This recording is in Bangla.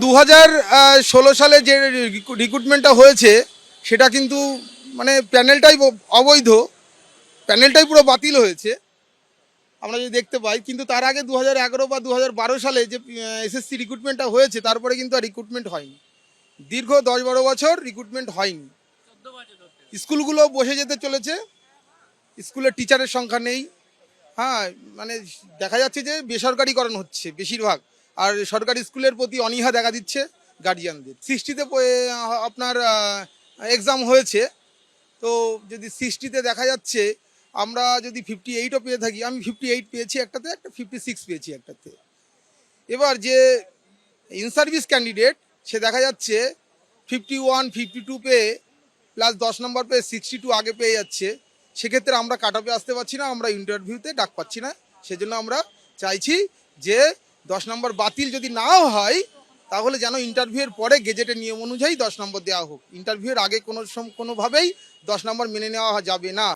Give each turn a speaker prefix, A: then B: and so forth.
A: 2016 সালে যে রিক্রুটমেন্টটা হয়েছে সেটা কিন্তু মানে প্যানেলটাই অবৈধ, প্যানেলটাই পুরো বাতিল হয়েছে আমরা যদি দেখতে পাই। কিন্তু তার আগে 2011 বা 2012 সালে যে এসএসসি রিক্রুটমেন্টটা হয়েছে তারপরে কিন্তু আর রিক্রুটমেন্ট হয়নি। দীর্ঘ 10-12 বছর রিক্রুটমেন্ট হয়নি। স্কুলগুলো বসে যেতে চলেছে, স্কুলের টিচারের সংখ্যা নেই। হ্যাঁ, মানে দেখা যাচ্ছে যে বেসরকারিকরণ হচ্ছে বেশিরভাগ, আর সরকারি স্কুলের প্রতি অনীহা দেখা দিচ্ছে গার্জিয়ানদের। 60তে আপনার এক্সাম হয়েছে, তো যদি 60তে দেখা যাচ্ছে আমরা যদি 58ও পেয়ে থাকি, আমি 58 পেয়েছি একটাতে, একটা 56 পেয়েছি একটাতে। এবার যে ইন সার্ভিস ক্যান্ডিডেট সে দেখা যাচ্ছে 51 52 পেয়ে প্লাস 10 নম্বর পেয়ে 62 আগে পেয়ে যাচ্ছে। সেক্ষেত্রে আমরা কাট অফে আসতে পারছি না, আমরা ইন্টারভিউতে ডাক পাচ্ছি না। সেজন্য আমরা চাইছি যে 10 নম্বর বাতিল যদি নাও হয় তাহলে যেন ইন্টারভিউয়ের পরে গেজেটের নিয়ম অনুযায়ী 10 নম্বর দেওয়া হোক। ইন্টারভিউয়ের আগে কোনোভাবেই 10 নম্বর মেনে নেওয়া যাবে না।